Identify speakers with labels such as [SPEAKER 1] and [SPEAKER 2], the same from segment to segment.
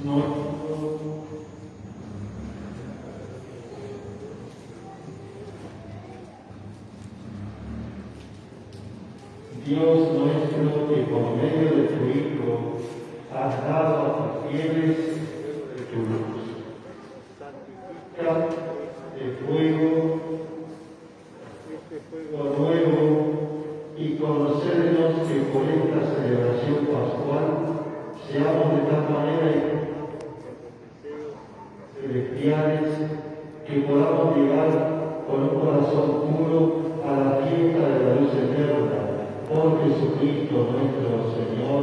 [SPEAKER 1] Dios nuestro, que por medio de tu Hijo has dado a tus fieles de tu luz, de fuego nuevo, y concédenos que por esta celebración pascual seamos de tal manera celestiales que podamos llegar con un corazón puro a la fiesta de la luz eterna. Por Jesucristo nuestro Señor.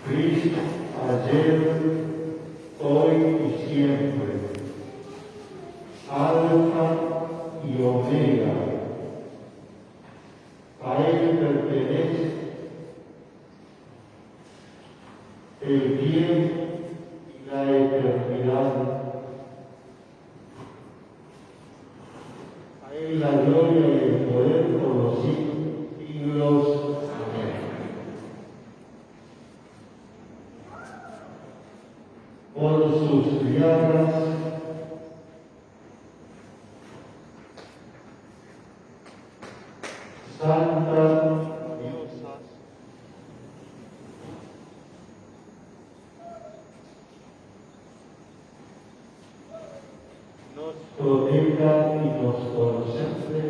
[SPEAKER 1] Cristo, ayer, hoy y siempre, Alfa y Omega, a Él pertenece el bien y la eternidad, a Él la gloria y el poder por los siglos. Por sus llagas Santa Diosa, nos proteja y nos conserve.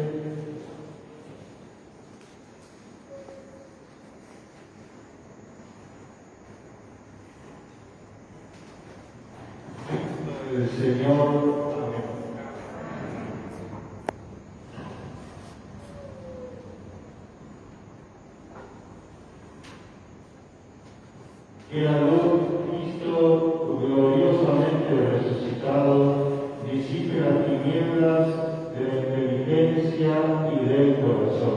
[SPEAKER 1] El Señor, amén. Que la luz de Cristo, gloriosamente resucitado, disipe las tinieblas de la inteligencia y del corazón.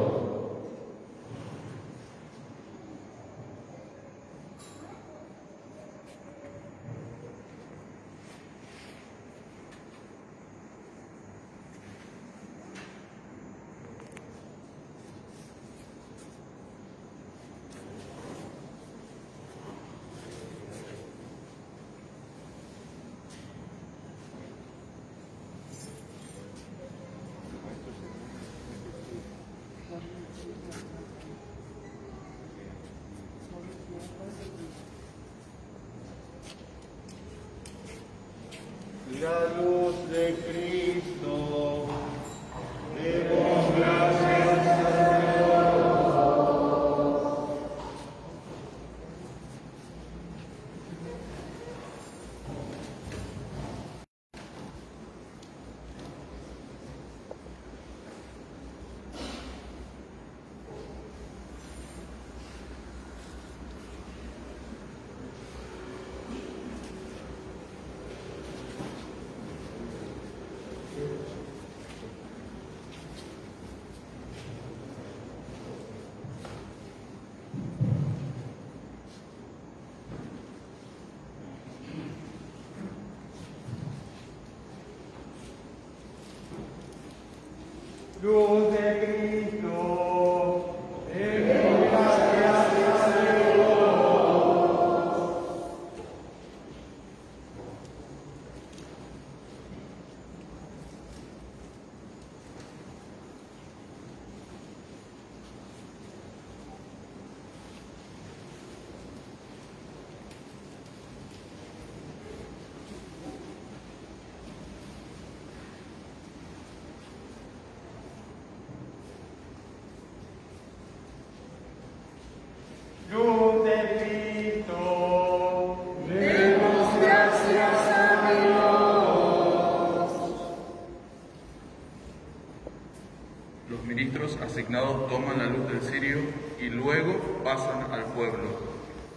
[SPEAKER 2] toman la luz del cirio y luego pasan al pueblo.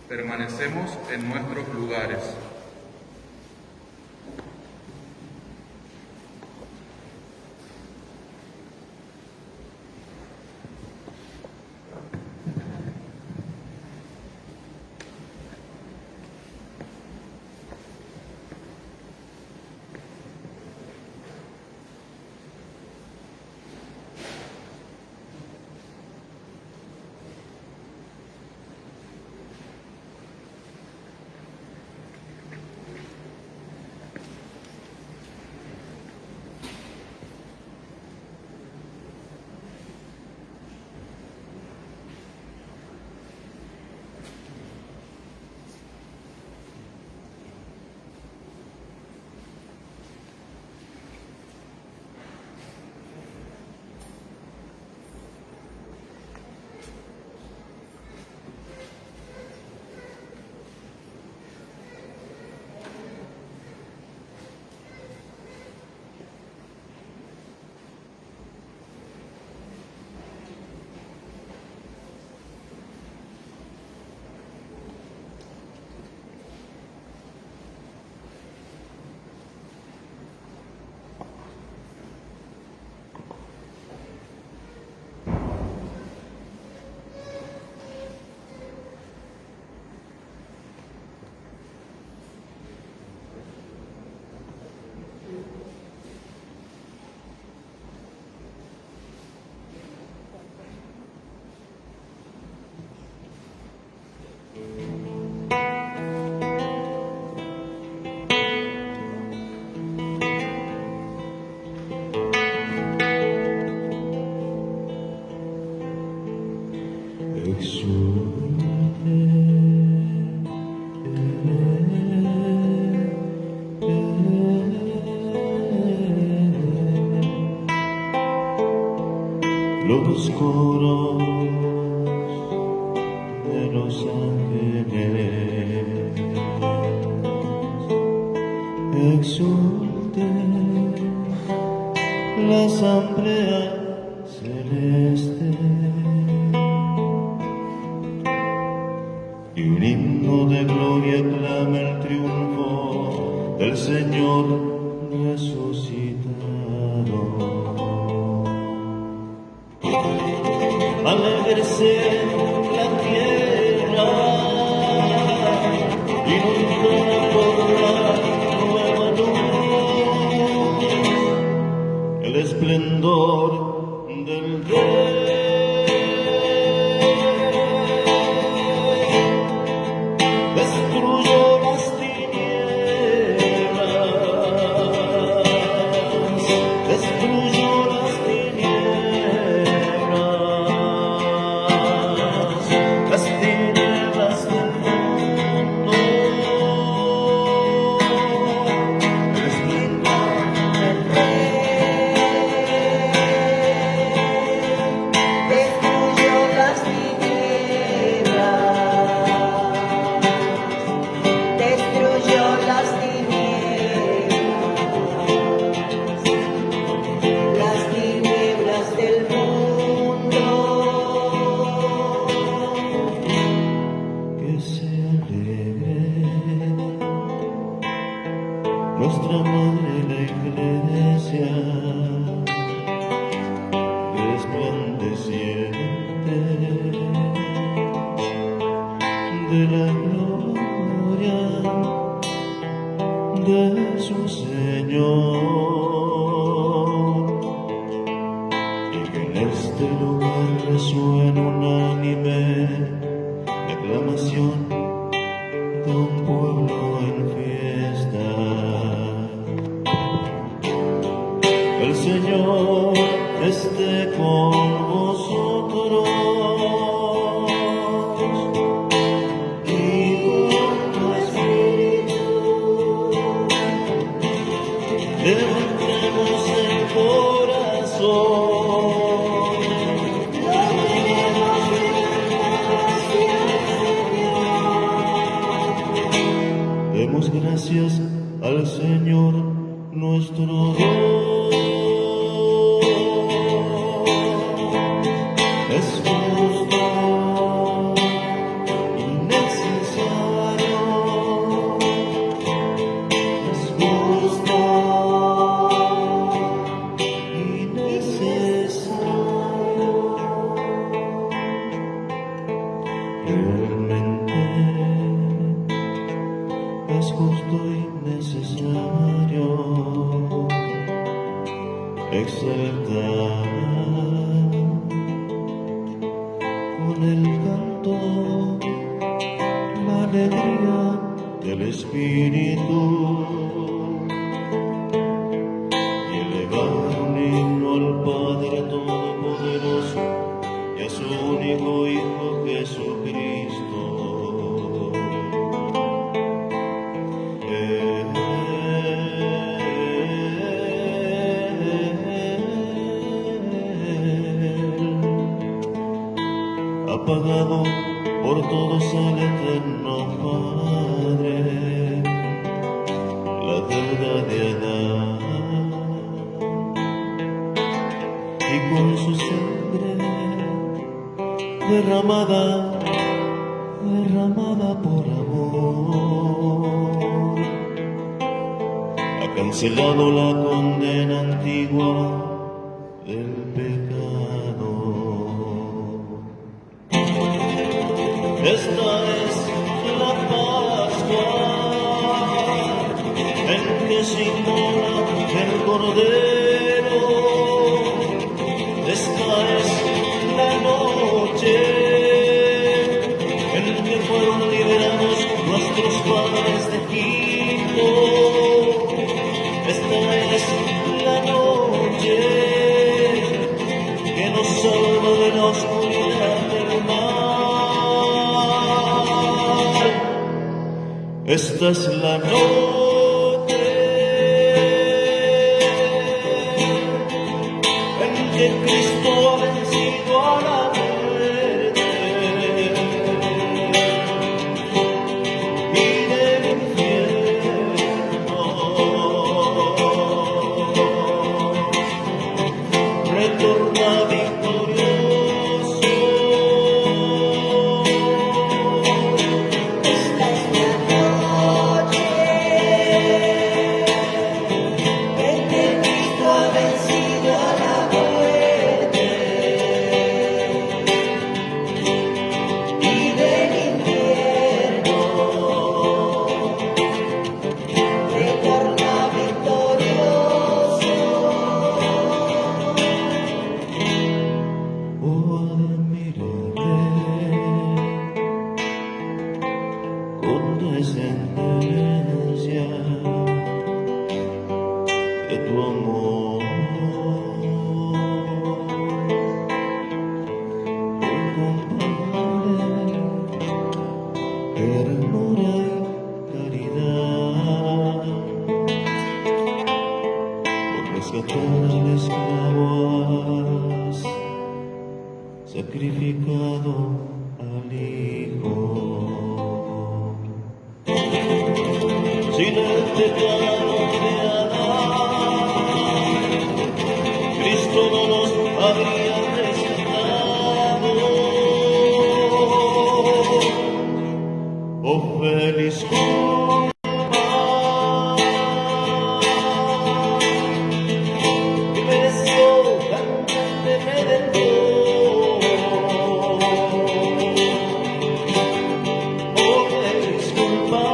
[SPEAKER 2] Permanecemos en nuestros lugares.
[SPEAKER 3] Los coros de los ángeles exulten la asamblea celeste y un himno de gloria clama el triunfo del Señor resucitado. Alégrese la tierra, inundada por la nueva luz, el esplendor del Rey destruyó las tinieblas, destruyó las tinieblas. Las tinieblas del mundo, el esplendor del Rey destruyó las tinieblas, destruyó las tinieblas del mundo. Que se alegre nuestra madre la iglesia, resplandeciente de la gloria de su Señor, y que en este lugar resuene unánime la aclamación de un pueblo en fiesta. El Señor esté con vosotros y con tu espíritu. Levantemos el corazón. Demos gracias al Señor nuestro Dios. es justo y necesario exaltar con el canto la alegría del Espíritu y elevar un himno al Padre Todopoderoso y a su único Hijo Jesucristo. Ha pagado por todos al eterno Padre la deuda de Adán, y con su sangre derramada por amor, ha cancelado la condena antigua del pecado. Esta es la Pascua en que se inmola el Cordero. Esta es la noche en que fueron liberados nuestros padres de Egipto. Esta es la noche que nos salva de la oscuridad del mal. Esta es la noche en que Cristo ha vencido a la muerte y del infierno. Retorna victorioso. Descendencia de tu amor, incomparable ternura y caridad, por rescatar al esclavo has sacrificado al Hijo. Sin el pecado de Adán, Cristo no nos habría rescatado. Oh feliz culpa que mereció tan grande redentor. Oh feliz culpa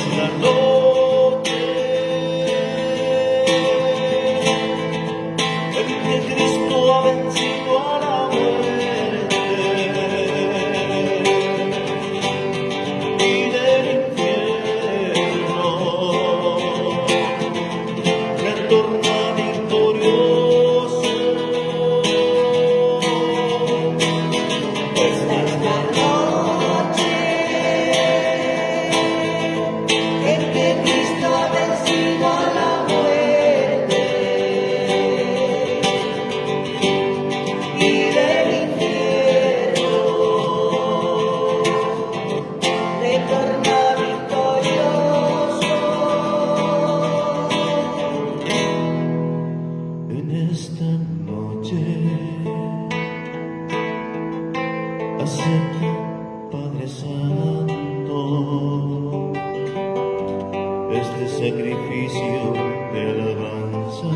[SPEAKER 3] esta noche en que Cristo ha vencido a la muerte y del infierno, retorna victorioso.
[SPEAKER 4] Esta es la noche en que Cristo ha vencido a la muerte y del infierno, retorna victorioso.
[SPEAKER 3] En esta noche acepta, Padre Santo, este sacrificio de alabanza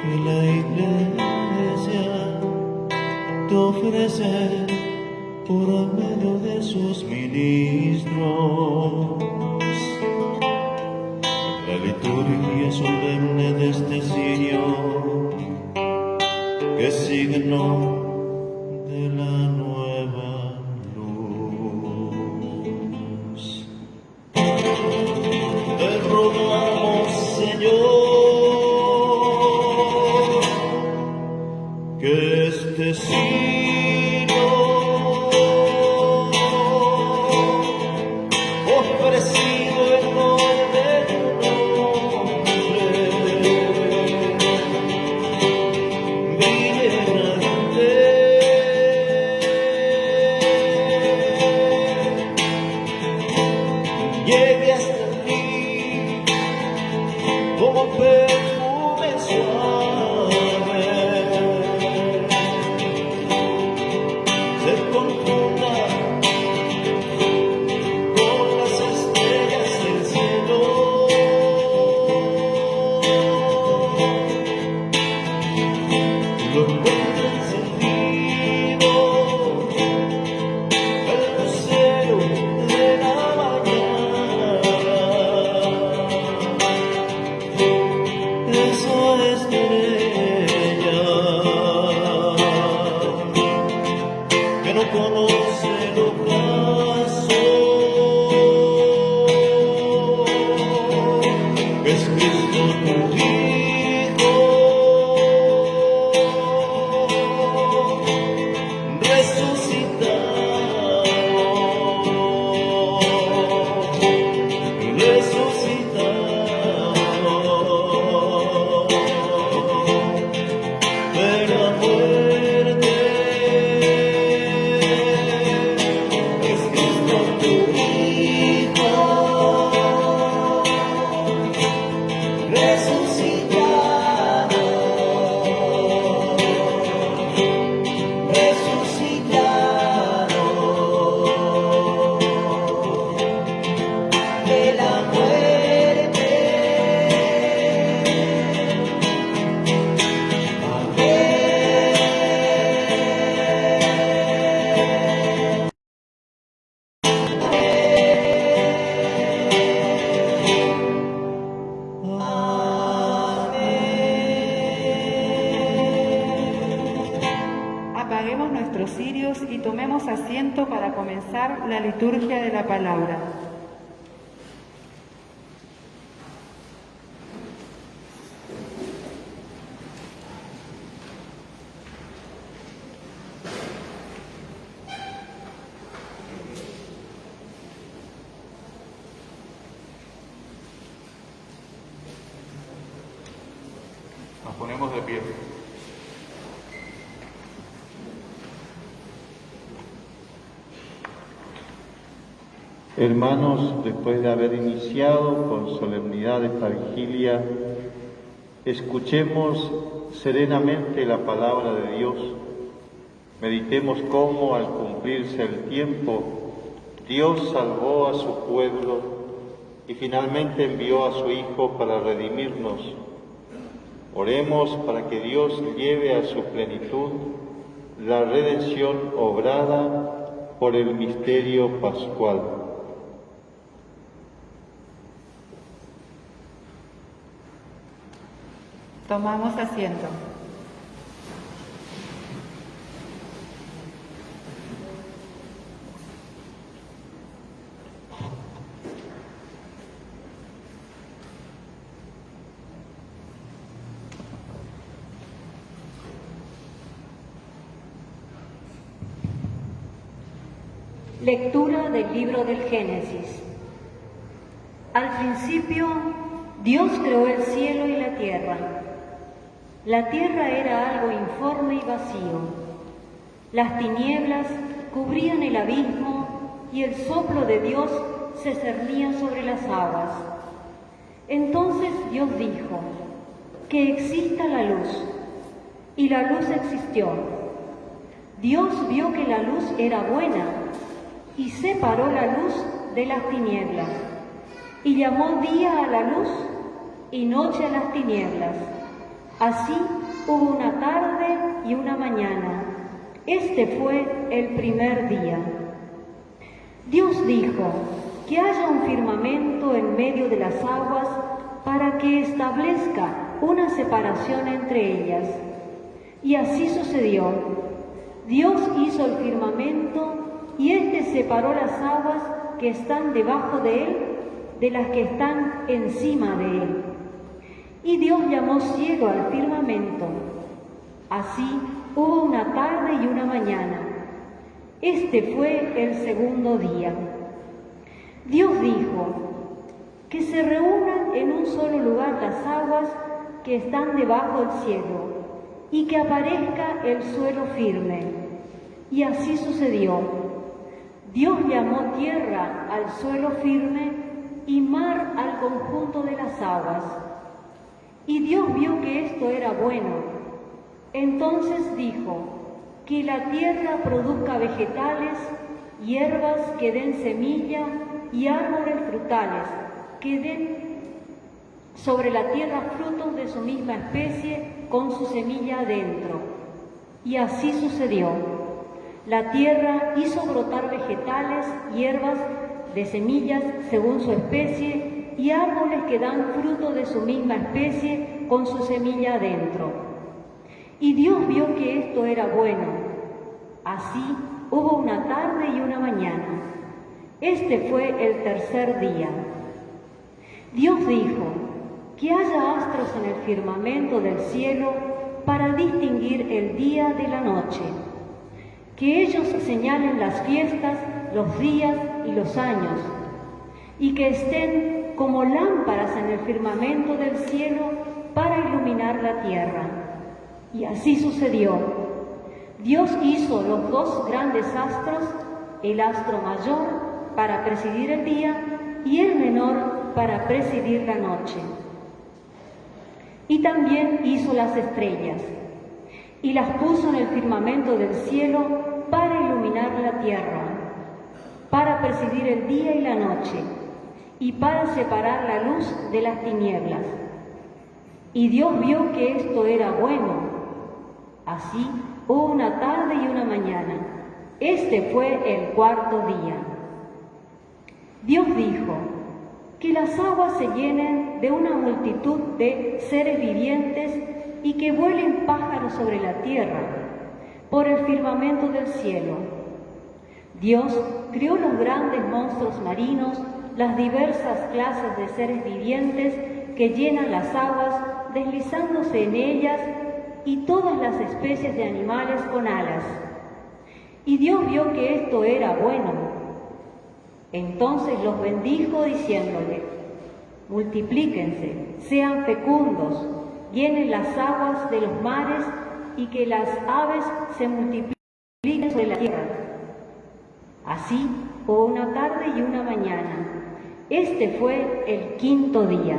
[SPEAKER 3] que la Iglesia te ofrece por medio de sus ministros. La liturgia solemne de este signo, que es signo de la nueva luz. Te rogamos, Señor, que este signo ofrecido en nombre de tu nombre brille grande, llegue hasta ti como perfume suave, se confunda con las estrellas del cielo, lo encuentra encendido el lucero de la mañana. Esa estrella que no conoce el ocaso, es Cristo tu Hijo, resucitado, de la muerte. Es Cristo tu Hijo, resucitado, resucitado de la muerte.
[SPEAKER 5] Apaguemos nuestros cirios y tomemos asiento para comenzar la liturgia de la palabra.
[SPEAKER 2] Nos ponemos de pie.
[SPEAKER 1] Hermanos, después de haber iniciado con solemnidad esta vigilia, escuchemos serenamente la palabra de Dios. Meditemos cómo, al cumplirse el tiempo, Dios salvó a su pueblo y finalmente envió a su Hijo para redimirnos. Oremos para que Dios lleve a su plenitud la redención obrada por el misterio pascual.
[SPEAKER 5] Tomamos asiento.
[SPEAKER 6] Lectura del libro del Génesis. Al principio, Dios creó el cielo y la tierra. La tierra era algo informe y vacío. Las tinieblas cubrían el abismo y el soplo de Dios se cernía sobre las aguas. Entonces Dios dijo: que exista la luz. Y la luz existió. Dios vio que la luz era buena y separó la luz de las tinieblas, y llamó día a la luz y noche a las tinieblas. Así hubo una tarde y una mañana. Este fue el primer día. Dios dijo: que haya un firmamento en medio de las aguas para que establezca una separación entre ellas. Y así sucedió. Dios hizo el firmamento y éste separó las aguas que están debajo de él de las que están encima de él. Y Dios llamó cielo al firmamento. Así hubo una tarde y una mañana. Este fue el segundo día. Dios dijo: que se reúnan en un solo lugar las aguas que están debajo del cielo, y que aparezca el suelo firme. Y así sucedió. Dios llamó tierra al suelo firme y mar al conjunto de las aguas. Y Dios vio que esto era bueno. Entonces dijo: que la tierra produzca vegetales, hierbas que den semilla y árboles frutales que den sobre la tierra frutos de su misma especie con su semilla adentro. Y así sucedió. La tierra hizo brotar vegetales, hierbas de semillas según su especie y árboles que dan fruto de su misma especie con su semilla adentro. Y Dios vio que esto era bueno. Así hubo una tarde y una mañana. Este fue el tercer día. Dios dijo: que haya astros en el firmamento del cielo para distinguir el día de la noche, que ellos señalen las fiestas, los días y los años, y que estén como lámparas en el firmamento del cielo para iluminar la tierra. Y así sucedió. Dios hizo los dos grandes astros, el astro mayor para presidir el día y el menor para presidir la noche. Y también hizo las estrellas, y las puso en el firmamento del cielo para iluminar la tierra, para presidir el día y la noche, y para separar la luz de las tinieblas. Y Dios vio que esto era bueno. Así hubo una tarde y una mañana. Este fue el cuarto día. Dios dijo: que las aguas se llenen de una multitud de seres vivientes y que vuelen pájaros sobre la tierra, por el firmamento del cielo. Dios crió los grandes monstruos marinos, las diversas clases de seres vivientes que llenan las aguas, deslizándose en ellas, y todas las especies de animales con alas. Y Dios vio que esto era bueno. Entonces los bendijo diciéndole: multiplíquense, sean fecundos, llenen las aguas de los mares y que las aves se multipliquen sobre la tierra. Así hubo una tarde y una mañana. Este fue el quinto día.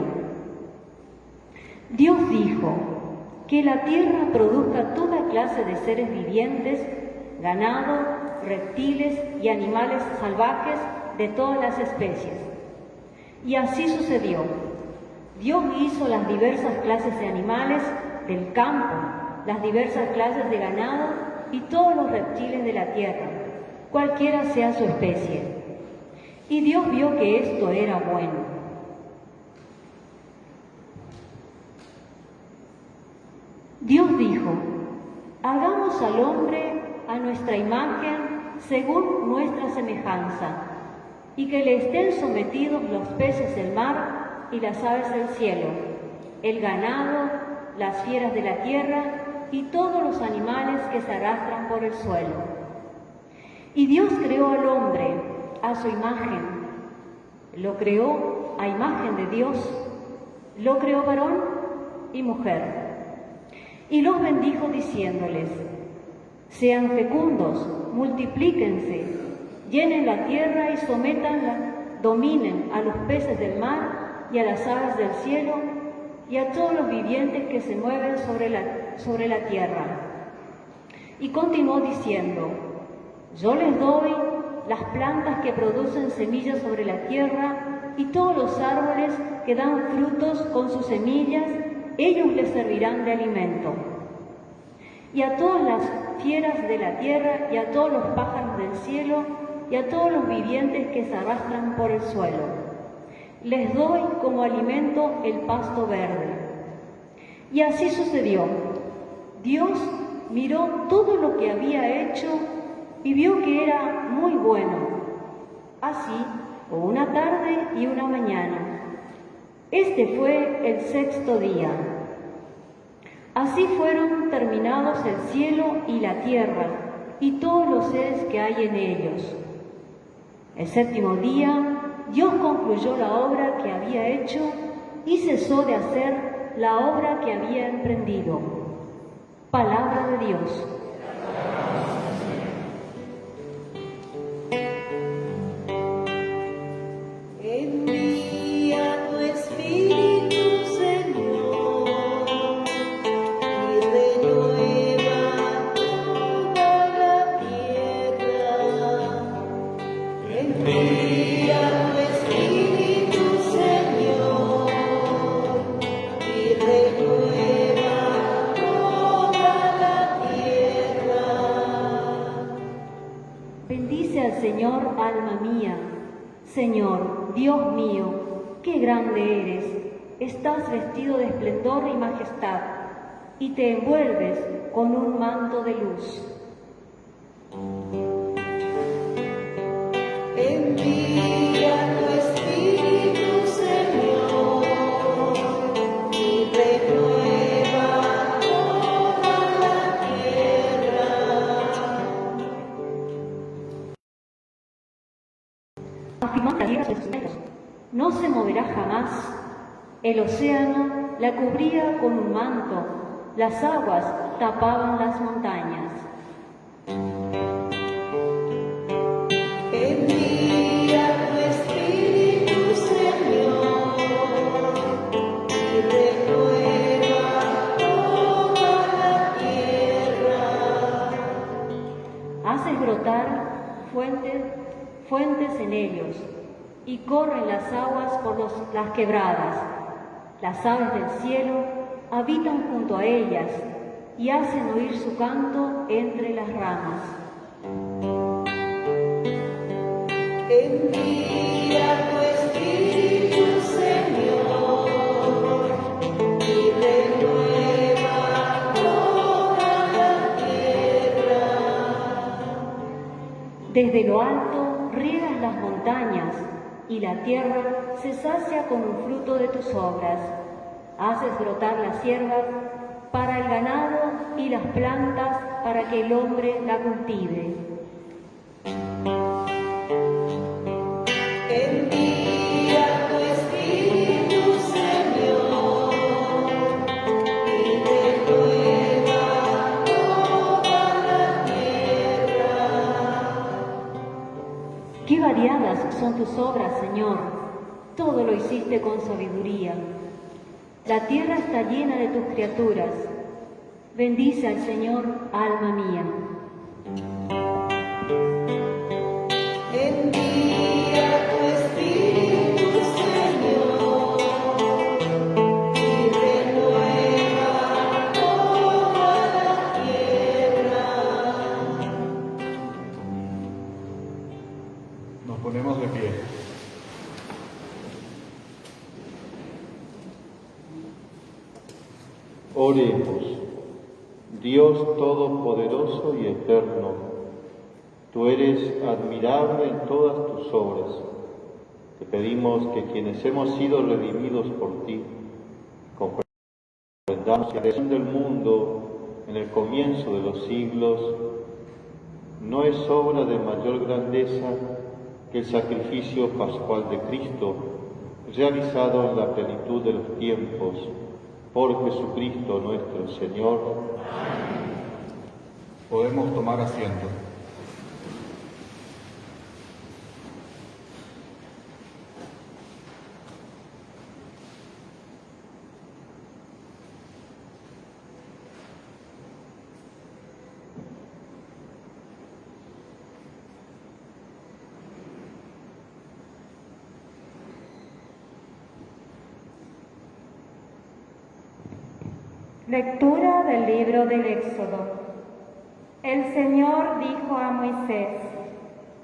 [SPEAKER 6] Dios dijo: que la tierra produzca toda clase de seres vivientes, ganado, reptiles y animales salvajes de todas las especies. Y así sucedió. Dios hizo las diversas clases de animales del campo, las diversas clases de ganado y todos los reptiles de la tierra, cualquiera sea su especie. Y Dios vio que esto era bueno. Dios dijo: hagamos al hombre a nuestra imagen según nuestra semejanza, y que le estén sometidos los peces del mar y las aves del cielo, el ganado, las fieras de la tierra y todos los animales que se arrastran por el suelo. Y Dios creó al hombre a su imagen, lo creó a imagen de Dios, lo creó varón y mujer. Y los bendijo diciéndoles: sean fecundos, multiplíquense, llenen la tierra y sométanla, dominen a los peces del mar y a las aves del cielo y a todos los vivientes que se mueven sobre la tierra. Y continuó diciendo: yo les doy las plantas que producen semillas sobre la tierra y todos los árboles que dan frutos con sus semillas, ellos les servirán de alimento. Y a todas las fieras de la tierra y a todos los pájaros del cielo y a todos los vivientes que se arrastran por el suelo, les doy como alimento el pasto verde. Y así sucedió. Dios miró todo lo que había hecho y vio que era muy bueno. Así, una tarde y una mañana. Este fue el sexto día. Así fueron terminados el cielo y la tierra y todos los seres que hay en ellos. El séptimo día, Dios concluyó la obra que había hecho y cesó de hacer la obra que había emprendido. Palabra de Dios.
[SPEAKER 4] Envía tu Espíritu, Señor, y renueva toda la tierra. Envía tu Espíritu, Señor, y renueva toda la tierra.
[SPEAKER 6] Bendice al Señor, alma mía. Señor, Dios mío, qué grande eres. Estás vestido de esplendor y majestad, y te envuelves con un manto de luz.
[SPEAKER 4] Envía tu Espíritu, Señor, y renueva toda la tierra.
[SPEAKER 6] Afirmó la tierra sobre sus pelos. No se moverá jamás. El océano la cubría con un manto, las aguas tapaban las montañas.
[SPEAKER 4] Envía tu Espíritu, Señor, y renueva toda la tierra.
[SPEAKER 6] Haces brotar fuentes en ellos, y corren las aguas por las quebradas. Las aves del cielo habitan junto a ellas, y hacen oír su canto entre las ramas.
[SPEAKER 4] Envía tu Espíritu, Señor, y renueva toda la tierra.
[SPEAKER 6] Desde lo alto riegas las montañas, y la tierra se sacia con un fruto de tus obras. Haces brotar las hierbas para el ganado y las plantas para que el hombre la cultive.
[SPEAKER 4] Envía tu Espíritu, Señor, y renueva toda la tierra.
[SPEAKER 6] Qué variadas son tus obras, Señor. Todo lo hiciste con sabiduría. La tierra está llena de tus criaturas. Bendice al Señor, alma mía.
[SPEAKER 4] Envía tu Espíritu, Señor, y renueva toda la tierra.
[SPEAKER 2] Nos ponemos de pie.
[SPEAKER 1] Oremos. Dios Todopoderoso y Eterno, tú eres admirable en todas tus obras. Te pedimos que quienes hemos sido redimidos por ti, comprendamos que la creación del mundo en el comienzo de los siglos no es obra de mayor grandeza que el sacrificio pascual de Cristo, realizado en la plenitud de los tiempos, por Jesucristo nuestro Señor.
[SPEAKER 2] Podemos tomar asiento.
[SPEAKER 7] Lectura del libro del Éxodo. El Señor dijo a Moisés: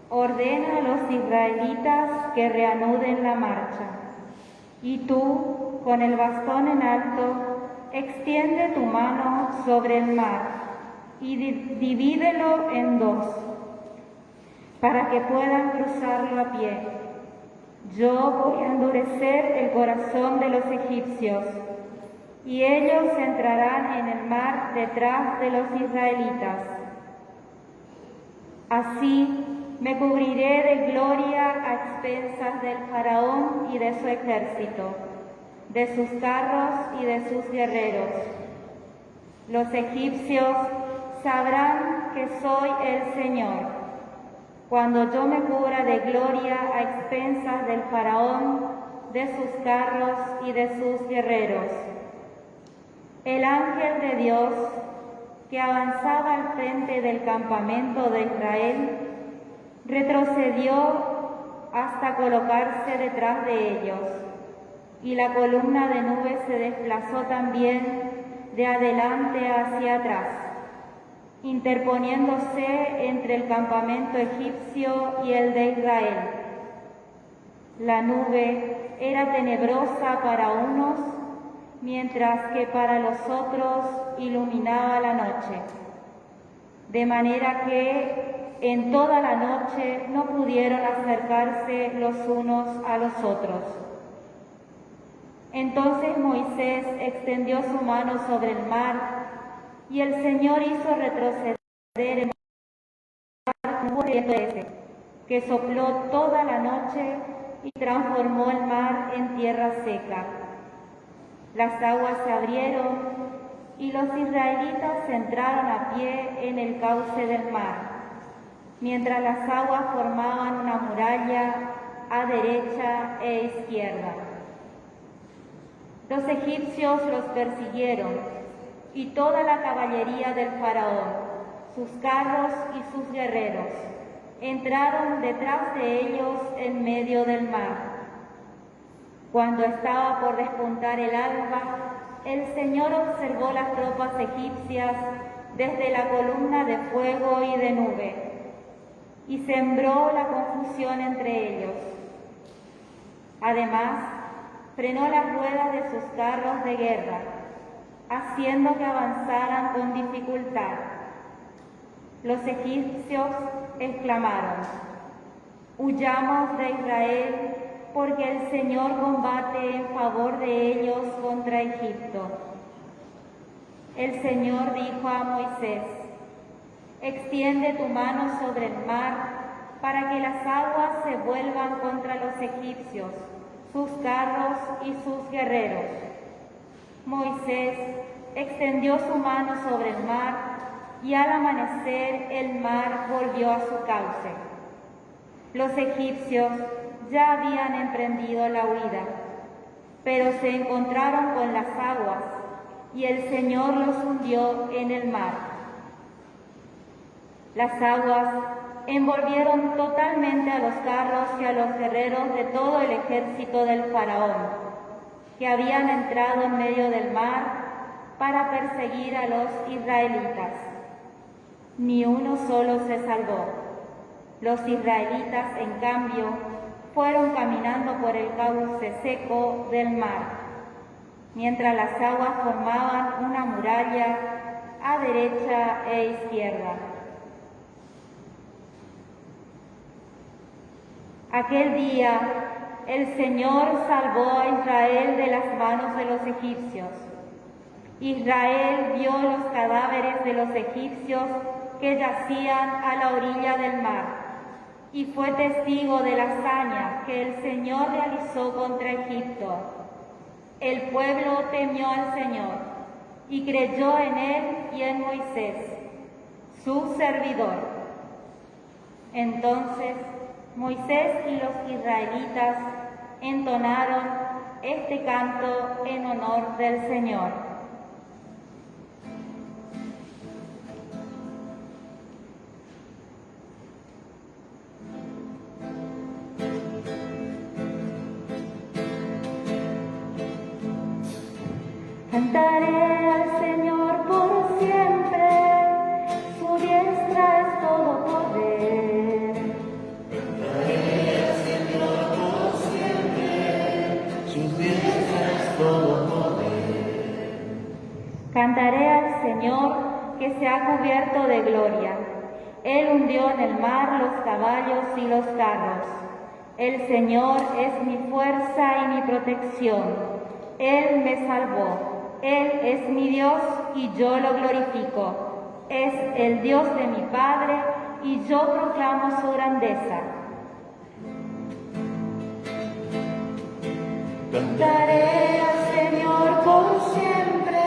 [SPEAKER 7] ordena a los israelitas que reanuden la marcha, y tú, con el bastón en alto, extiende tu mano sobre el mar y divídelo en dos, para que puedan cruzarlo a pie. Yo voy a endurecer el corazón de los egipcios, y ellos entrarán en el mar detrás de los israelitas. Así me cubriré de gloria a expensas del faraón y de su ejército, de sus carros y de sus guerreros. Los egipcios sabrán que soy el Señor, cuando yo me cubra de gloria a expensas del faraón, de sus carros y de sus guerreros. El ángel de Dios, que avanzaba al frente del campamento de Israel, retrocedió hasta colocarse detrás de ellos, y la columna de nube se desplazó también de adelante hacia atrás, interponiéndose entre el campamento egipcio y el de Israel. La nube era tenebrosa para unos, mientras que para los otros iluminaba la noche, de manera que en toda la noche no pudieron acercarse los unos a los otros. Entonces Moisés extendió su mano sobre el mar, y el Señor hizo retroceder el mar como un viento que sopló toda la noche y transformó el mar en tierra seca. Las aguas se abrieron y los israelitas entraron a pie en el cauce del mar, mientras las aguas formaban una muralla a derecha e izquierda. Los egipcios los persiguieron, y toda la caballería del faraón, sus carros y sus guerreros, entraron detrás de ellos en medio del mar. Cuando estaba por despuntar el alba, el Señor observó las tropas egipcias desde la columna de fuego y de nube, y sembró la confusión entre ellos. Además, frenó las ruedas de sus carros de guerra, haciendo que avanzaran con dificultad. Los egipcios exclamaron: «Huyamos de Israel, porque el Señor combate en favor de ellos contra Egipto». El Señor dijo a Moisés: «Extiende tu mano sobre el mar para que las aguas se vuelvan contra los egipcios, sus carros y sus guerreros». Moisés extendió su mano sobre el mar, y al amanecer el mar volvió a su cauce. Los egipcios ya habían emprendido la huida, pero se encontraron con las aguas, y el Señor los hundió en el mar. Las aguas envolvieron totalmente a los carros y a los guerreros de todo el ejército del faraón, que habían entrado en medio del mar para perseguir a los israelitas. Ni uno solo se salvó. Los israelitas, en cambio, fueron caminando por el cauce seco del mar, mientras las aguas formaban una muralla a derecha e izquierda. Aquel día el Señor salvó a Israel de las manos de los egipcios. Israel vio los cadáveres de los egipcios que yacían a la orilla del mar y fue testigo de la hazaña que el Señor realizó contra Egipto. El pueblo temió al Señor y creyó en Él y en Moisés, su servidor. Entonces Moisés y los israelitas entonaron este canto en honor del Señor. Cantaré al Señor por siempre, su diestra es todo poder.
[SPEAKER 3] Cantaré al Señor por siempre, su diestra es todo poder.
[SPEAKER 7] Cantaré al Señor que se ha cubierto de gloria. Él hundió en el mar los caballos y los carros. El Señor es mi fuerza y mi protección. Él me salvó. Él es mi Dios y yo lo glorifico. Es el Dios de mi Padre y yo proclamo su grandeza. Cantaré al Señor por siempre,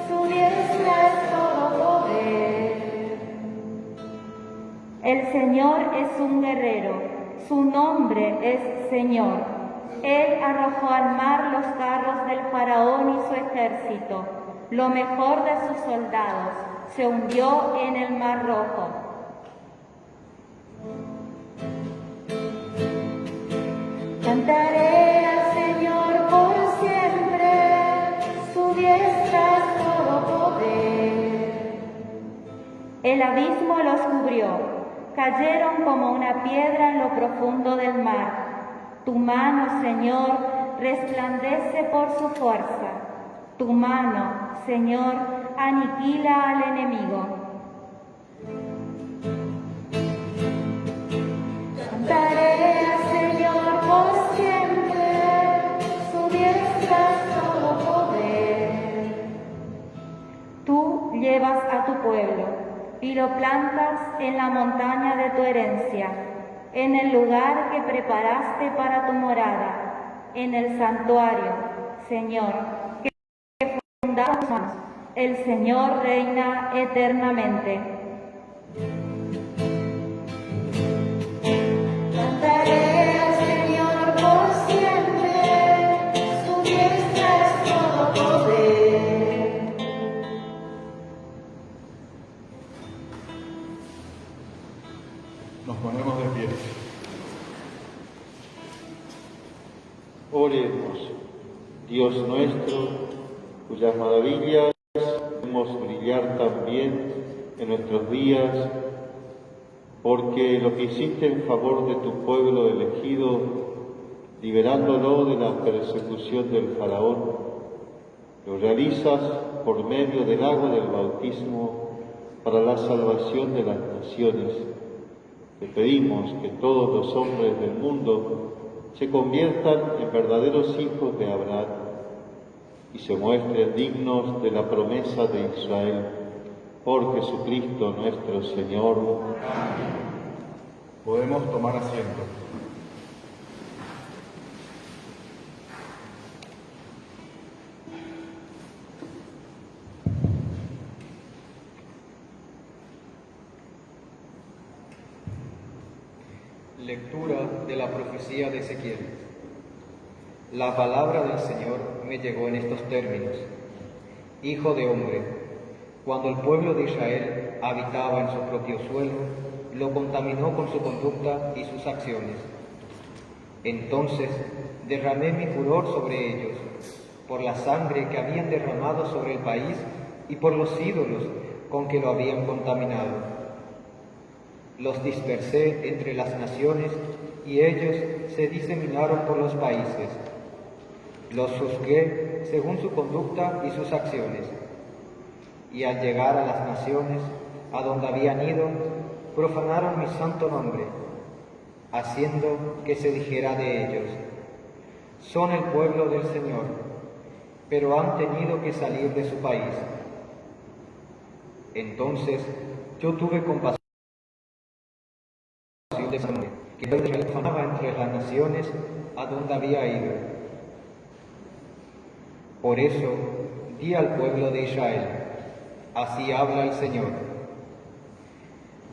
[SPEAKER 7] su diestra es todo poder. El Señor es un guerrero, su nombre es Señor. Él arrojó al mar los carros del faraón y su ejército. Lo mejor de sus soldados se hundió en el mar Rojo. Cantaré al Señor por siempre, su diestra es todo poder. El abismo los cubrió, cayeron como una piedra en lo profundo del mar. Tu mano, Señor, resplandece por su fuerza. Tu mano, Señor, aniquila al enemigo. Cantaré al Señor por siempre, su diestra es todo poder. Tú llevas a tu pueblo y lo plantas en la montaña de tu herencia, en el lugar que preparaste para tu morada, en el santuario, Señor, que fundaron tus manos. El Señor reina eternamente. Cantaré al Señor por siempre, su diestra es todo poder.
[SPEAKER 2] Nos ponemos de pie.
[SPEAKER 1] Oremos, Dios nuestro, cuyas maravillas podemos brillar también en nuestros días, porque lo que hiciste en favor de tu pueblo elegido, liberándolo de la persecución del faraón, lo realizas por medio del agua del bautismo para la salvación de las naciones. Te pedimos que todos los hombres del mundo se conviertan en verdaderos hijos de Abraham y se muestren dignos de la promesa de Israel, por Jesucristo nuestro Señor.
[SPEAKER 2] Amén. Podemos tomar asiento.
[SPEAKER 8] Lectura de la profecía de Ezequiel. La palabra del Señor me llegó en estos términos. Hijo de hombre, cuando el pueblo de Israel habitaba en su propio suelo, lo contaminó con su conducta y sus acciones. Entonces derramé mi furor sobre ellos, por la sangre que habían derramado sobre el país y por los ídolos con que lo habían contaminado. los dispersé entre las naciones y ellos se diseminaron por los países. Los juzgué según su conducta y sus acciones. Y al llegar a las naciones a donde habían ido, profanaron mi santo nombre, haciendo que se dijera de ellos: son el pueblo del Señor, pero han tenido que salir de su país. Entonces yo tuve compasión de ese hombre, que profanaba entre las naciones a donde había ido. Por eso di al pueblo de Israel: así habla el Señor.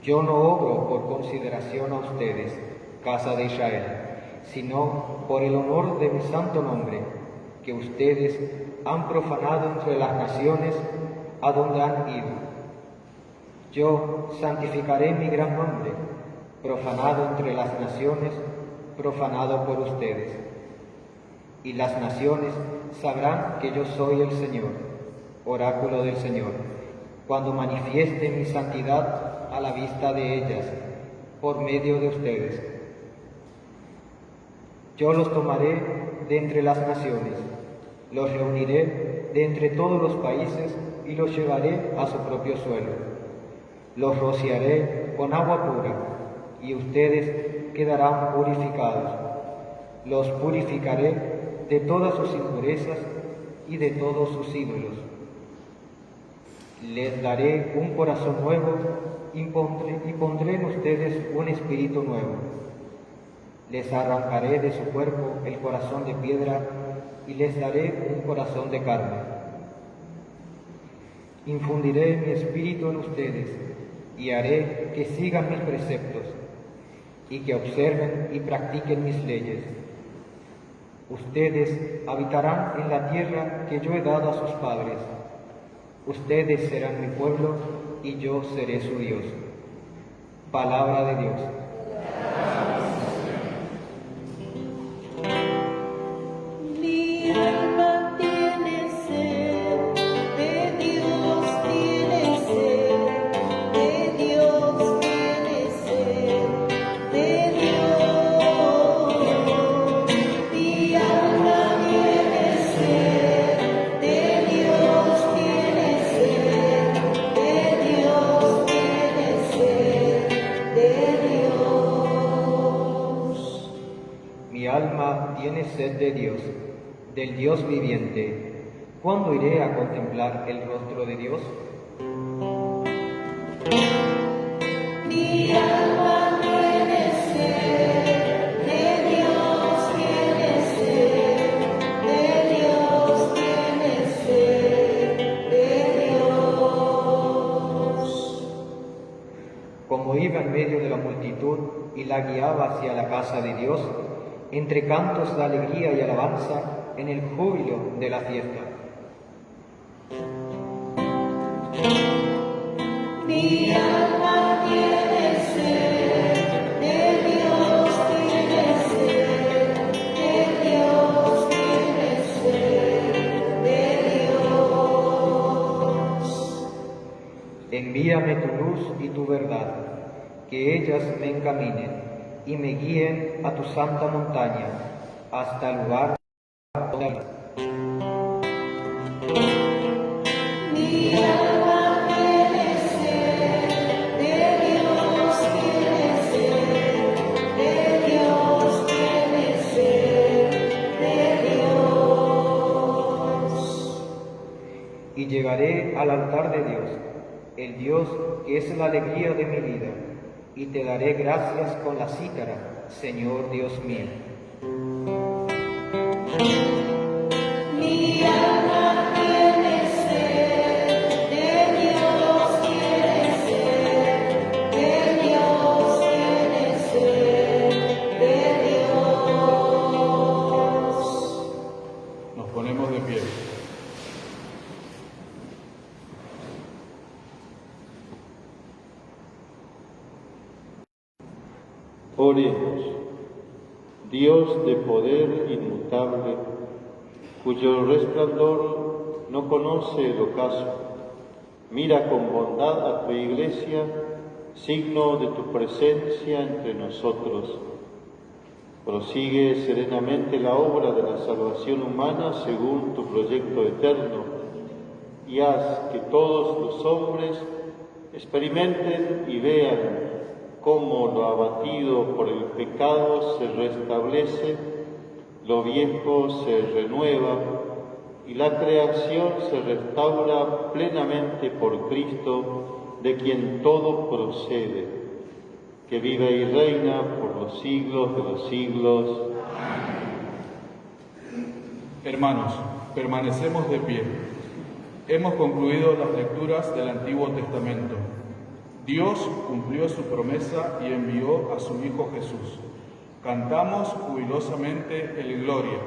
[SPEAKER 8] Yo no obro por consideración a ustedes, casa de Israel, sino por el honor de mi santo nombre, que ustedes han profanado entre las naciones a donde han ido. Yo santificaré mi gran nombre, profanado entre las naciones, profanado por ustedes. Y las naciones sabrán que yo soy el Señor, oráculo del Señor, cuando manifieste mi santidad a la vista de ellas, por medio de ustedes. Yo los tomaré de entre las naciones, los reuniré de entre todos los países y los llevaré a su propio suelo. Los rociaré con agua pura y ustedes quedarán purificados. Los purificaré de todas sus impurezas y de todos sus ídolos. Les daré un corazón nuevo y pondré en ustedes un espíritu nuevo. Les arrancaré de su cuerpo el corazón de piedra y les daré un corazón de carne. Infundiré mi espíritu en ustedes y haré que sigan mis preceptos y que observen y practiquen mis leyes. Ustedes habitarán en la tierra que yo he dado a sus padres. Ustedes serán mi pueblo y yo seré su Dios. Palabra de Dios.
[SPEAKER 4] Mi alma tiene sed, de Dios tiene sed, de Dios tiene sed, de Dios. Mi alma tiene sed, de Dios tiene sed, de Dios tiene sed, de Dios.
[SPEAKER 8] Mi alma tiene sed de Dios, del Dios viviente. ¿Cuándo iré a contemplar el rostro de Dios?
[SPEAKER 4] Mi alma tiene sed, de Dios tiene sed, de Dios tiene sed, de Dios.
[SPEAKER 8] Como iba en medio de la multitud y la guiaba hacia la casa de Dios, entre cantos de alegría y alabanza, en el júbilo de la fiesta.
[SPEAKER 4] Mi alma tiene sed, de Dios tiene sed, de Dios tiene sed, de Dios.
[SPEAKER 8] Envíame tu luz y tu verdad, que ellas me encaminen y me guíen a tu santa montaña, hasta el lugar donde...
[SPEAKER 4] Mi alma tiene sed, de Dios tiene sed, de Dios tiene sed, de Dios.
[SPEAKER 8] Y llegaré al altar de Dios, el Dios que es la alegría de mi vida, y te daré gracias con la cítara, Señor Dios mío.
[SPEAKER 4] Mi alma tiene sed, de Dios tiene sed, de Dios tiene sed, de Dios.
[SPEAKER 2] Nos ponemos de pie.
[SPEAKER 1] Oremos. Dios de poder inmutable, cuyo resplandor no conoce el ocaso, mira con bondad a tu Iglesia signo de tu presencia entre nosotros. Prosigue serenamente la obra de la salvación humana según tu proyecto eterno y haz que todos los hombres experimenten y vean cómo lo abatido por el pecado se restablece, lo viejo se renueva y la creación se restaura plenamente por Cristo, de quien todo procede, que vive y reina por los siglos de los siglos.
[SPEAKER 2] Hermanos, permanecemos de pie. Hemos concluido las lecturas del Antiguo Testamento. Dios cumplió su promesa y envió a su Hijo Jesús. Cantamos jubilosamente el Gloria.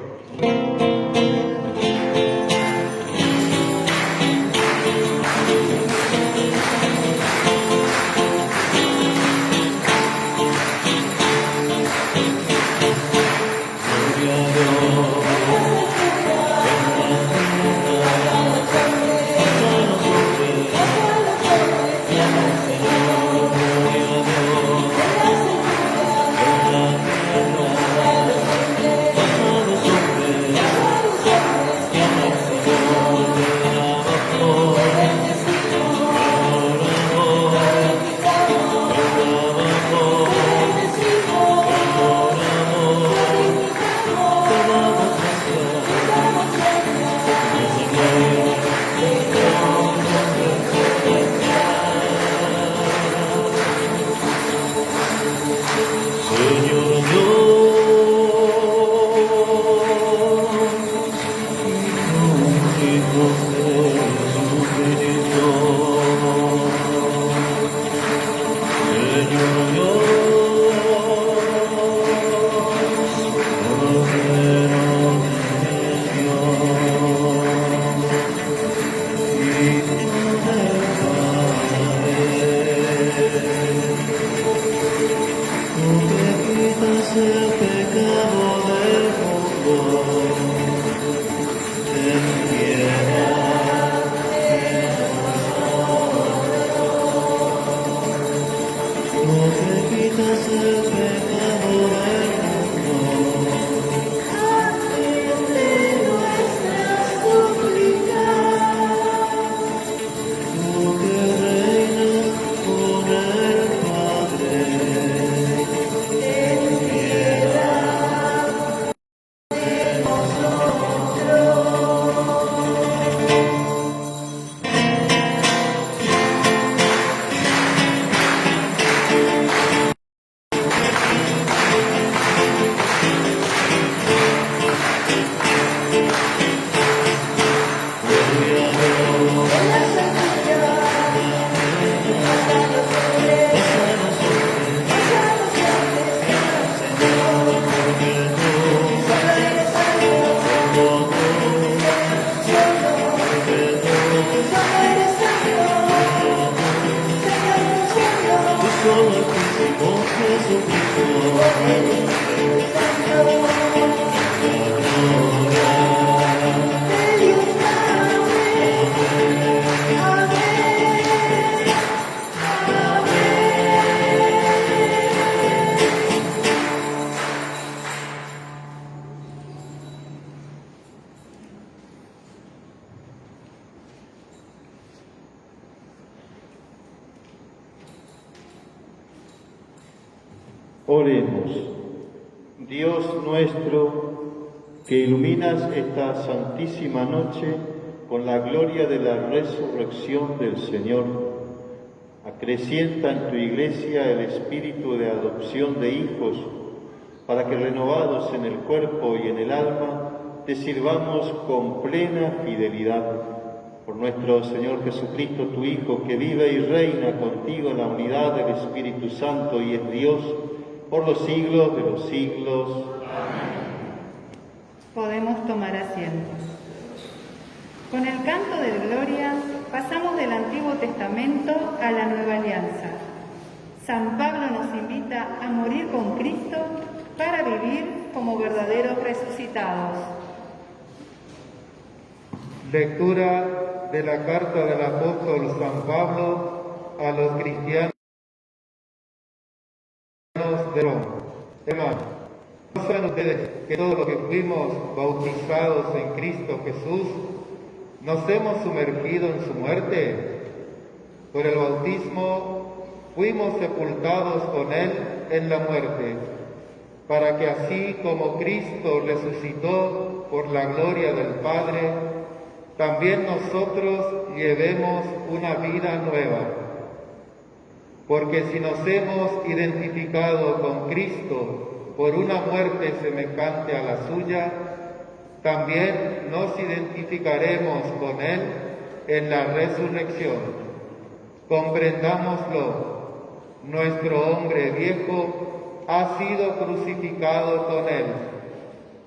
[SPEAKER 1] Oremos. Dios nuestro, que iluminas esta santísima noche con la gloria de la resurrección del Señor, acrecienta en tu Iglesia el espíritu de adopción de hijos, para que renovados en el cuerpo y en el alma, te sirvamos con plena fidelidad. Por nuestro Señor Jesucristo, tu Hijo, que vive y reina contigo en la unidad del Espíritu Santo y es Dios, por los siglos de los siglos. Amén.
[SPEAKER 5] Podemos tomar asiento. Con el canto de Gloria pasamos del Antiguo Testamento a la Nueva Alianza. San Pablo nos invita a morir con Cristo para vivir como verdaderos resucitados.
[SPEAKER 9] Lectura de la carta del apóstol San Pablo a los cristianos de Roma. Hermanos, ¿no saben ustedes que todos los que fuimos bautizados en Cristo Jesús nos hemos sumergido en su muerte? Por el bautismo fuimos sepultados con Él en la muerte, para que así como Cristo resucitó por la gloria del Padre, también nosotros llevemos una vida nueva. Porque si nos hemos identificado con Cristo por una muerte semejante a la suya, también nos identificaremos con Él en la resurrección. Comprendámoslo, nuestro hombre viejo ha sido crucificado con Él,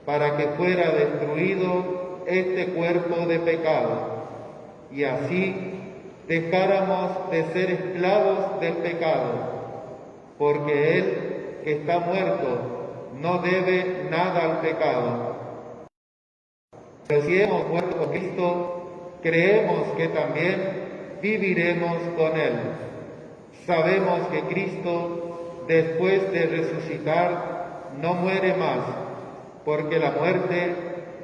[SPEAKER 9] para que fuera destruido este cuerpo de pecado, y así dejáramos de ser esclavos del pecado, porque Él, que está muerto, no debe nada al pecado. Pero si hemos muerto con Cristo, creemos que también viviremos con Él. Sabemos que Cristo, después de resucitar, no muere más, porque la muerte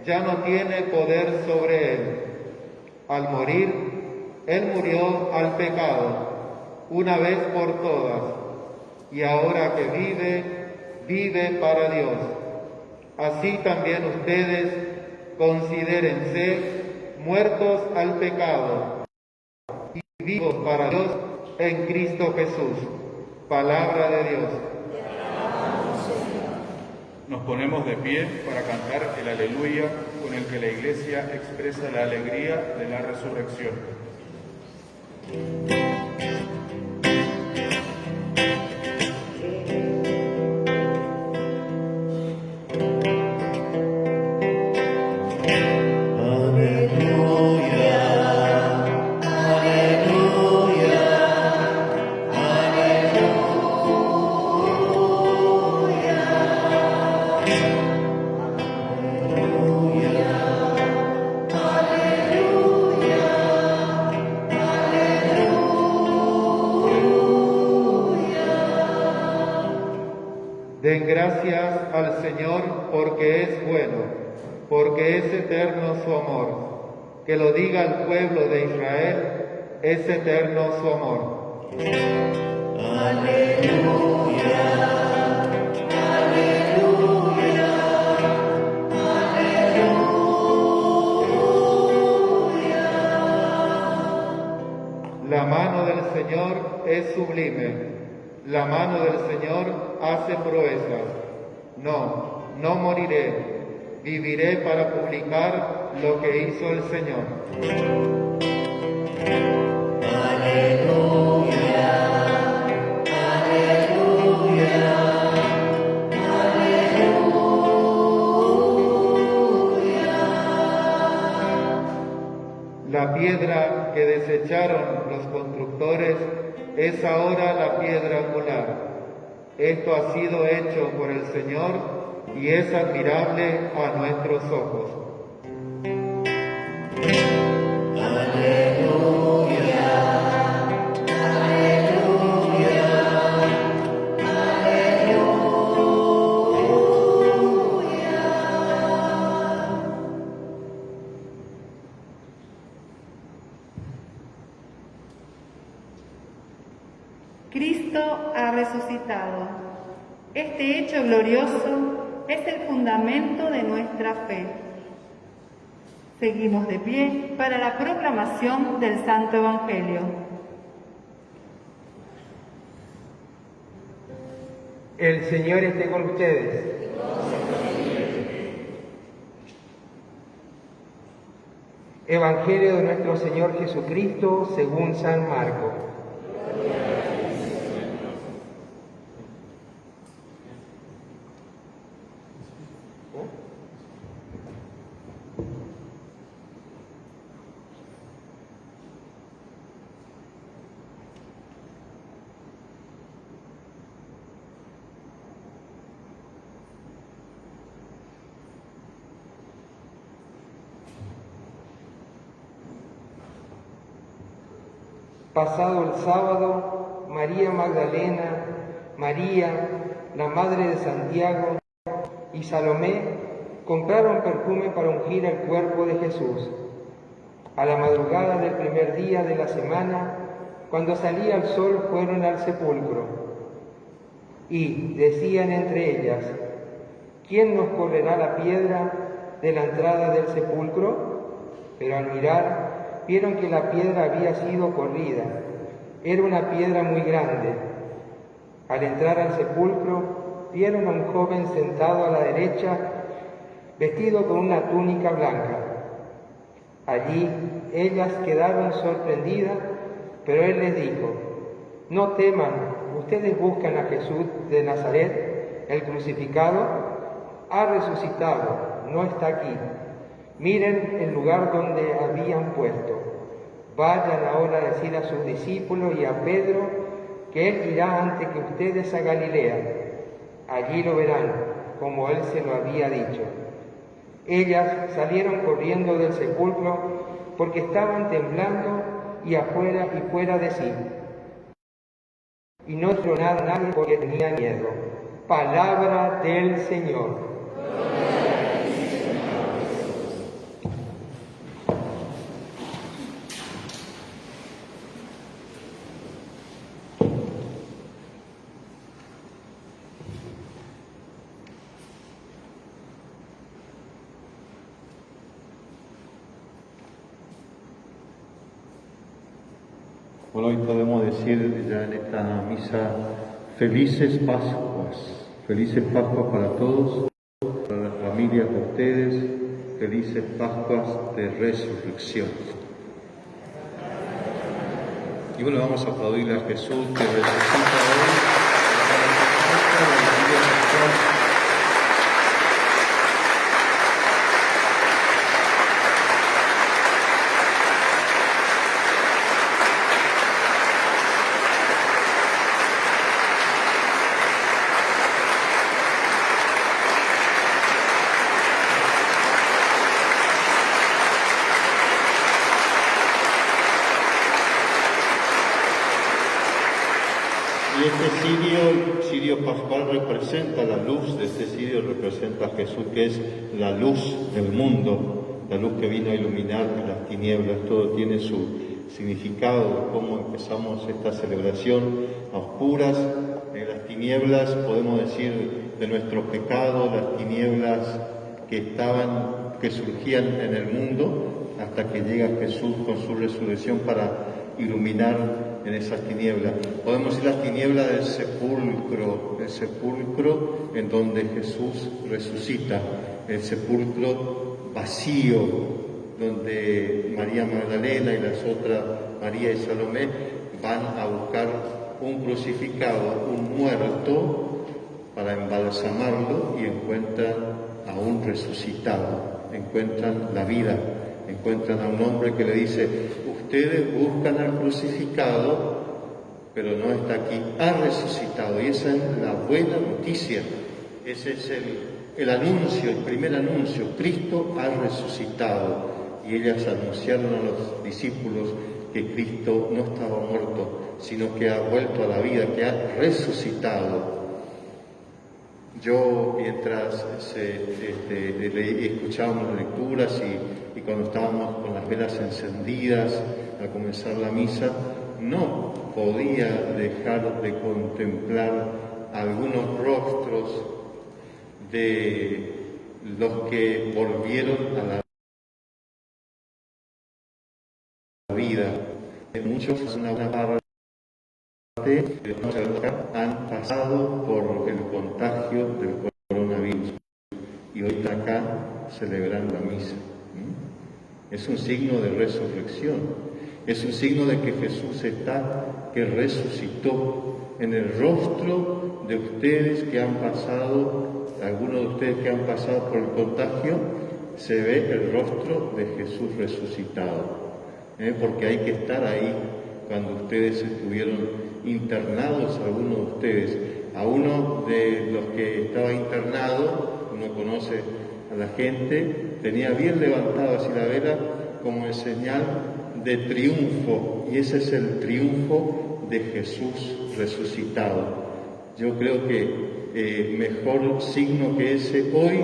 [SPEAKER 9] ya no tiene poder sobre Él. Al morir, Él murió al pecado, una vez por todas, y ahora que vive, vive para Dios. Así también ustedes considérense muertos al pecado y vivos para Dios en Cristo Jesús. Palabra de Dios.
[SPEAKER 2] Nos ponemos de pie para cantar el Aleluya con el que la Iglesia expresa la alegría de la resurrección.
[SPEAKER 9] Den gracias al Señor porque es bueno, porque es eterno su amor. Que lo diga el pueblo de Israel, es eterno su amor.
[SPEAKER 4] Aleluya, aleluya, aleluya.
[SPEAKER 9] La mano del Señor es sublime. La mano del Señor hace proezas. No moriré, viviré para publicar lo que hizo el Señor.
[SPEAKER 4] Aleluya, aleluya, aleluya.
[SPEAKER 9] La piedra que desecharon los constructores es ahora la piedra angular. Esto ha sido hecho por el Señor y es admirable a nuestros ojos.
[SPEAKER 4] Aleluya, aleluya, aleluya.
[SPEAKER 5] Cristo ha resucitado. Este hecho glorioso es el fundamento de nuestra fe. Seguimos de pie para la proclamación del Santo Evangelio.
[SPEAKER 10] El Señor esté con ustedes. Evangelio de nuestro Señor Jesucristo según San Marcos. Pasado el sábado, María Magdalena, María la madre de Santiago y Salomé compraron perfume para ungir el cuerpo de Jesús. A la madrugada del primer día de la semana, cuando salía el sol, fueron al sepulcro y decían entre ellas: ¿quién nos correrá la piedra de la entrada del sepulcro? Pero al mirar, vieron que la piedra había sido corrida. Era una piedra muy grande. Al entrar al sepulcro, vieron a un joven sentado a la derecha, vestido con una túnica blanca. Allí ellas quedaron sorprendidas, pero él les dijo: no teman, ustedes buscan a Jesús de Nazaret, el crucificado. Ha resucitado, no está aquí. Miren el lugar donde habían puesto. Vayan ahora a decir a sus discípulos y a Pedro que él irá antes que ustedes a Galilea. Allí lo verán, como él se lo había dicho. Ellas salieron corriendo del sepulcro porque estaban temblando y fuera de sí. Y no dijeron nada a nadie porque tenían miedo. Palabra del Señor.
[SPEAKER 1] Bueno, hoy podemos decir ya en esta misa, felices Pascuas. Felices Pascuas para todos, para las familias de ustedes, felices Pascuas de resurrección. Y bueno, vamos a aplaudirle a Jesús que resucita hoy. Y este cirio pascual representa la luz, de este cirio representa a Jesús, que es la luz del mundo, la luz que vino a iluminar las tinieblas. Todo tiene su significado de cómo empezamos esta celebración a oscuras. En las tinieblas, podemos decir, de nuestros pecados, las tinieblas que surgían en el mundo, hasta que llega Jesús con su resurrección para iluminar en esas tinieblas. Podemos decir las tinieblas del sepulcro en donde Jesús resucita, el sepulcro vacío, donde María Magdalena y las otras, María y Salomé, van a buscar un crucificado, un muerto, para embalsamarlo, y encuentran a un resucitado, encuentran la vida, encuentran a un hombre que le dice: ustedes buscan al crucificado, pero no está aquí, ha resucitado. Y esa es la buena noticia, ese es el anuncio, el primer anuncio: Cristo ha resucitado. Y ellas anunciaron a los discípulos que Cristo no estaba muerto, sino que ha vuelto a la vida, que ha resucitado. Yo, mientras escuchábamos las lecturas y cuando estábamos con las velas encendidas al comenzar la misa, no podía dejar de contemplar algunos rostros de los que volvieron a la vida. Muchos, una parte han pasado por el contagio del coronavirus y hoy están acá celebrando la misa. Es un signo de resurrección, es un signo de que Jesús está, que resucitó. En el rostro de ustedes que han pasado, algunos de ustedes que han pasado por el contagio, se ve el rostro de Jesús resucitado. Porque hay que estar ahí cuando ustedes estuvieron internados, algunos de ustedes. A uno de los que estaba internado, uno conoce a la gente, tenía bien levantada así la vela como en señal de triunfo, y ese es el triunfo de Jesús resucitado. Yo creo que mejor signo que ese. Hoy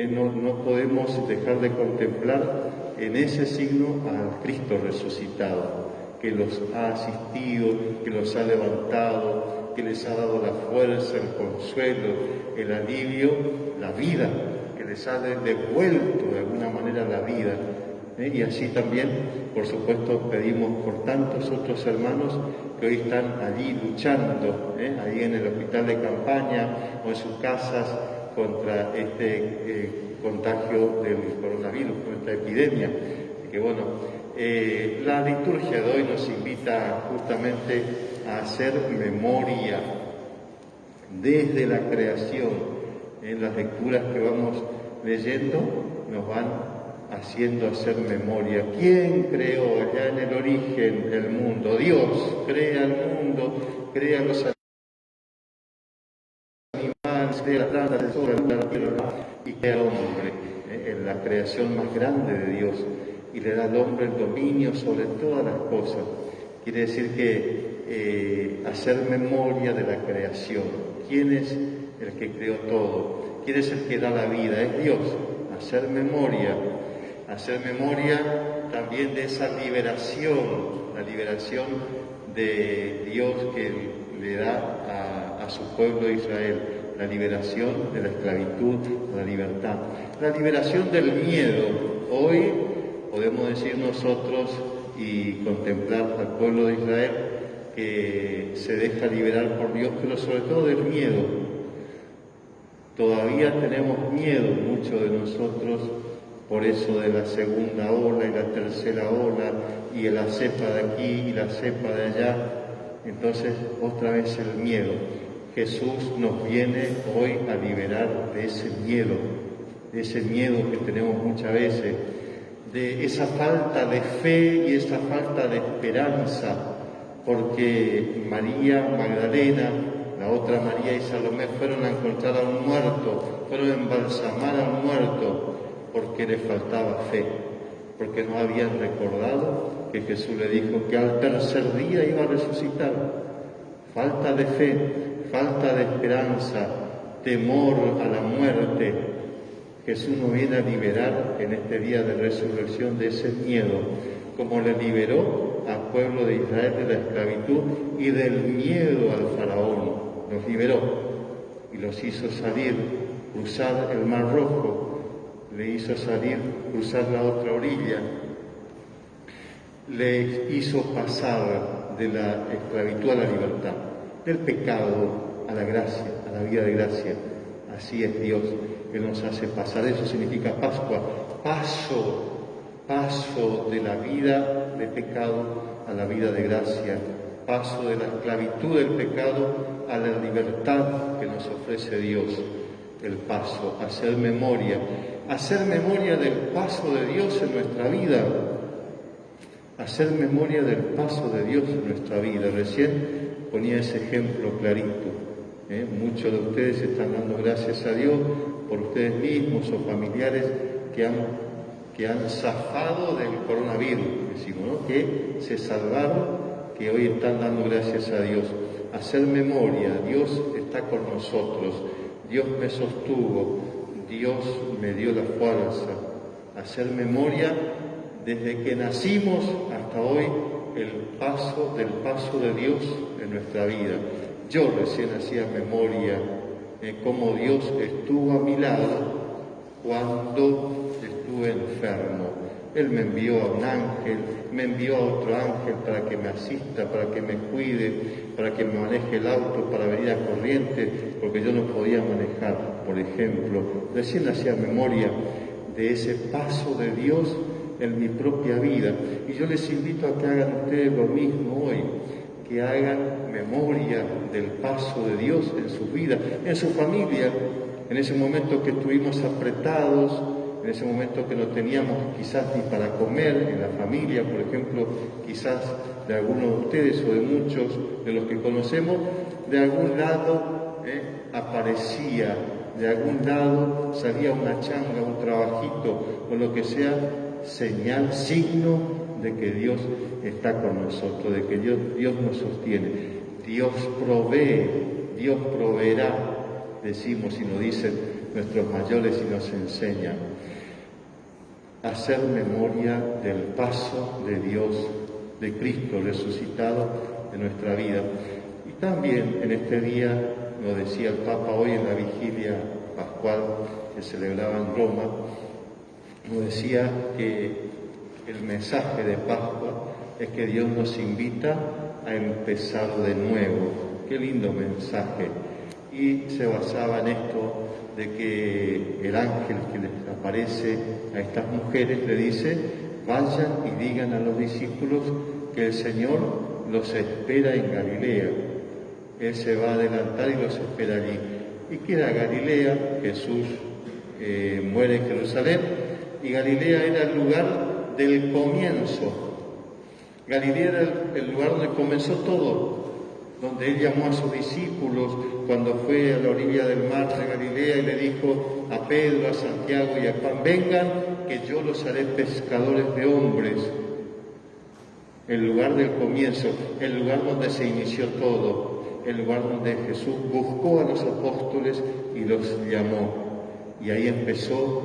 [SPEAKER 1] no podemos dejar de contemplar en ese signo al Cristo resucitado, que los ha asistido, que los ha levantado, que les ha dado la fuerza, el consuelo, el alivio, la vida, que les ha devuelto de alguna manera la vida. Y así también, por supuesto, pedimos por tantos otros hermanos que hoy están allí luchando, ahí en el hospital de campaña o en sus casas contra este contagio del coronavirus, con esta epidemia. Que bueno, la liturgia de hoy nos invita justamente a hacer memoria desde la creación. En las lecturas que vamos leyendo nos van haciendo hacer memoria. ¿Quién creó allá en el origen el mundo? Dios crea el mundo, crea los animales, crea la planta, el sol, la tierra, y crea al hombre, en la creación más grande de Dios, y le da al hombre el dominio sobre todas las cosas. Quiere decir que hacer memoria de la creación. ¿Quién es el que creó todo? ¿Quién es el que da la vida? Es Dios. Hacer memoria también de esa liberación, la liberación de Dios que le da a su pueblo Israel, la liberación de la esclavitud, la libertad, la liberación del miedo. Hoy podemos decir nosotros y contemplar al pueblo de Israel que se deja liberar por Dios, pero sobre todo del miedo. Todavía tenemos miedo, muchos de nosotros, por eso de la segunda ola y la tercera ola, y la cepa de aquí y la cepa de allá. Entonces, otra vez el miedo. Jesús nos viene hoy a liberar de ese miedo que tenemos muchas veces, de esa falta de fe y esa falta de esperanza, porque María Magdalena, la otra María y Salomé fueron a encontrar a un muerto, fueron a embalsamar a un muerto, porque le faltaba fe, porque no habían recordado que Jesús le dijo que al tercer día iba a resucitar. Falta de fe, falta de esperanza, temor a la muerte. Jesús nos viene a liberar en este día de resurrección de ese miedo, como le liberó al pueblo de Israel de la esclavitud y del miedo al faraón. Los liberó y los hizo salir, cruzar el Mar Rojo, le hizo salir, cruzar la otra orilla, le hizo pasar de la esclavitud a la libertad, del pecado a la gracia, a la vida de gracia. Así es Dios, que nos hace pasar. Eso significa Pascua, paso de la vida de pecado a la vida de gracia, paso de la esclavitud del pecado a la libertad que nos ofrece Dios. El paso, hacer memoria del paso de Dios en nuestra vida, hacer memoria del paso de Dios en nuestra vida. Recién ponía ese ejemplo clarito. Muchos de ustedes están dando gracias a Dios por ustedes mismos o familiares que han zafado del coronavirus, decimos, ¿no? Que se salvaron, que hoy están dando gracias a Dios. Hacer memoria, Dios está con nosotros, Dios me sostuvo, Dios me dio la fuerza. Hacer memoria desde que nacimos hasta hoy, del paso de Dios en nuestra vida. Yo recién hacía memoria de cómo Dios estuvo a mi lado cuando estuve enfermo. Él me envió a un ángel, me envió a otro ángel para que me asista, para que me cuide, para que me maneje el auto, para venir a Corrientes, porque yo no podía manejar, por ejemplo. Recién hacía memoria de ese paso de Dios en mi propia vida. Y yo les invito a que hagan ustedes lo mismo hoy, que hagan memoria del paso de Dios en su vida, en su familia, en ese momento que estuvimos apretados, en ese momento que no teníamos quizás ni para comer, en la familia, por ejemplo, quizás de algunos de ustedes o de muchos de los que conocemos, de algún lado aparecía, de algún lado salía una changa, un trabajito o lo que sea, señal, signo de que Dios está con nosotros, de que Dios nos sostiene. Dios provee, Dios proveerá. decimos y nos dicen nuestros mayores y nos enseñan. Hacer memoria del paso de Dios, de Cristo resucitado en nuestra vida. Y también en este día, nos decía el Papa hoy en la vigilia pascual que celebraba en Roma, nos decía que el mensaje de Pascua es que Dios nos invita a empezar de nuevo. Qué lindo mensaje. Y se basaba en esto de que el ángel que les aparece a estas mujeres le dice: vayan y digan a los discípulos que el Señor los espera en Galilea. Él se va a adelantar y los espera allí. ¿Y qué era Galilea? Jesús muere en Jerusalén, y Galilea era el lugar del comienzo. Galilea era el lugar donde comenzó todo, donde Él llamó a sus discípulos cuando fue a la orilla del mar de Galilea y le dijo a Pedro, a Santiago y a Juan: vengan, que yo los haré pescadores de hombres. El lugar del comienzo, el lugar donde se inició todo, el lugar donde Jesús buscó a los apóstoles y los llamó. Y ahí empezó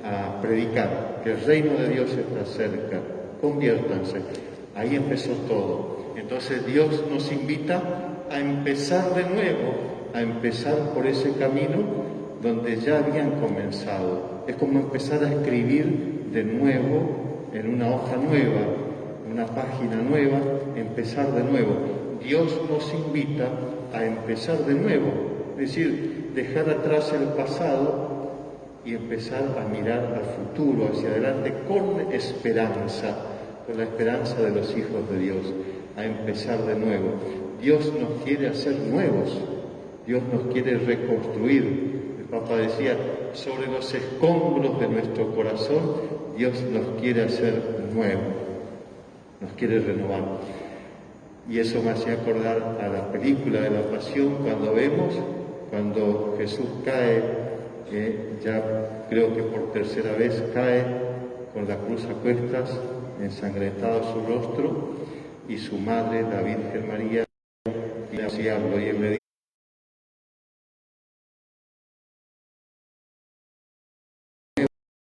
[SPEAKER 1] a predicar que el reino de Dios está cerca, conviértanse. Ahí empezó todo. Entonces Dios nos invita a empezar de nuevo, a empezar por ese camino donde ya habían comenzado. Es como empezar a escribir de nuevo en una hoja nueva, una página nueva, empezar de nuevo. Dios nos invita a empezar de nuevo, es decir, dejar atrás el pasado y empezar a mirar al futuro, hacia adelante, con esperanza, con la esperanza de los hijos de Dios, a empezar de nuevo. Dios nos quiere hacer nuevos, Dios nos quiere reconstruir. El Papa decía, sobre los escombros de nuestro corazón, Dios nos quiere hacer nuevos, nos quiere renovar. Y eso me hacía acordar a la película de la Pasión, cuando Jesús cae, ya creo que por tercera vez cae con la cruz a cuestas, ensangrentado su rostro, y su madre, la Virgen María, le hacía y él le